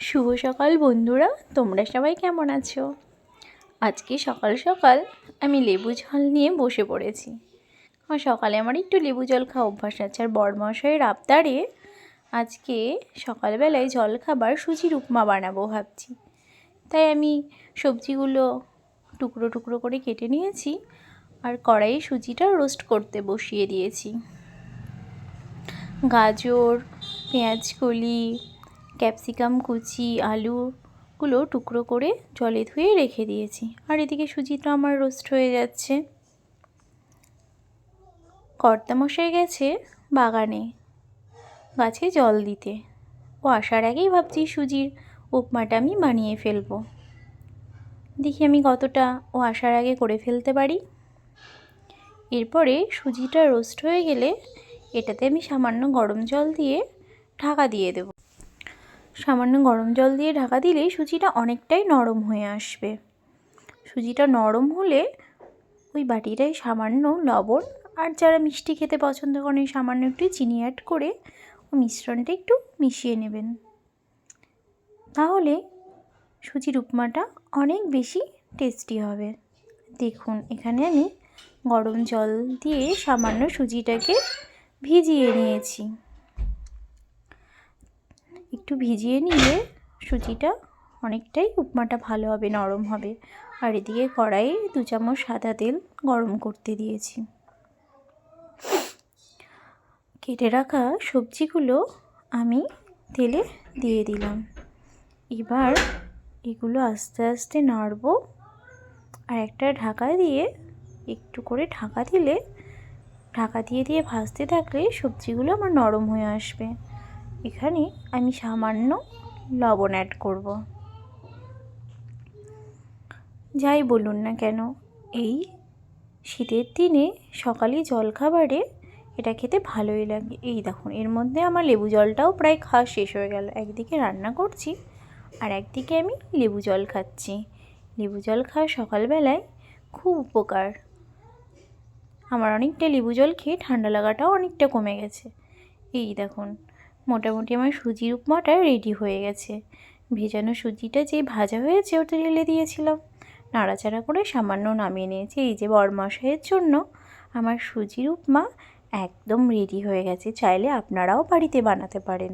শুভ সকাল বন্ধুরা, তোমরা সবাই কেমন আছো? আজকে সকাল সকাল আমি লেবু জল নিয়ে বসে পড়েছি। সকালে আমার একটু লেবু জল খাওয়া অভ্যাস আছে, আর বড়মশাইয়ের আবদারে আজকে সকালবেলায় জল খাবার সুজির উপমা বানাবো ভাবছি। তাই আমি সবজিগুলো টুকরো টুকরো করে কেটে নিয়েছি আর কড়াইয়ে সুজিটা রোস্ট করতে বসিয়ে দিয়েছি। গাজর, পেঁয়াজ কলি, ক্যাপসিকাম কুচি, আলুগুলো টুকরো করে জলে ধুয়ে রেখে দিয়েছি। আর এদিকে সুজিটা আমার রোস্ট হয়ে যাচ্ছে। কর্তামশাই গেছে বাগানে গাছে জল দিতে। ও আসার আগেই ভাবছি সুজির উপমাটা আমি বানিয়ে ফেলবো। দেখি আমি কতটা ও আসার আগে করে ফেলতে পারি। এরপরে সুজিটা রোস্ট হয়ে গেলে এটাতে আমি সামান্য গরম জল দিয়ে ঢাকা দিয়ে দেব। সামান্য গরম জল দিয়ে ঢাকা দিলেই সুজিটা অনেকটাই নরম হয়ে আসবে। সুজিটা নরম হলে ওই বাটিটায় সামান্য লবণ, আর যারা মিষ্টি খেতে পছন্দ করেন সামান্য একটু চিনি অ্যাড করে মিশ্রণটা একটু মিশিয়ে নেবেন। তাহলে সুজির উপমাটা অনেক বেশি টেস্টি হবে। দেখুন, এখানে আমি গরম জল দিয়ে সামান্য সুজিটাকে ভিজিয়ে নিয়েছি। একটু ভিজিয়ে নিলে সুজিটা অনেকটাই উপমাটা ভালো হবে, নরম হবে। আর এদিকে কড়াইয়ে 2 চামচ সাদা তেল গরম করতে দিয়েছি। কেটে রাখা সবজিগুলো আমি তেলে দিয়ে দিলাম। এবার এগুলো আস্তে আস্তে নাড়ব, আর একটা ঢাকা দিয়ে একটু করে ঢাকা দিয়ে ভাজতে থাকলে সবজিগুলো আমার নরম হয়ে আসবে। এখানে আমি সামান্য লবণ অ্যাড করব। যাই বলুন না কেন, এই শীতের দিনে সকালে জলখাবারে এটা খেতে ভালোই লাগে। এই দেখুন, এর মধ্যে আমার লেবু জলটাও প্রায় খাওয়া শেষ হয়ে গেল। একদিকে রান্না করছি আর একদিকে আমি লেবু জল খাচ্ছি। লেবু জল খাওয়া সকালবেলায় খুব উপকার। আমার অনেকটা লেবু জল খেয়ে ঠান্ডা লাগাটাও অনেকটা কমে গেছে। এই দেখুন, মোটামুটি আমার সুজির উপমাটা রেডি হয়ে গেছে। ভেজানো সুজিটা যে ভাজা হয়েছে ওটা ঢেলে দিয়েছিলাম, নাড়াচাড়া করে সামান্য নামিয়ে নিয়েছি। এই যে বড়মশাইয়ের জন্য আমার সুজির উপমা একদম রেডি হয়ে গেছে। চাইলে আপনারাও বাড়িতে বানাতে পারেন।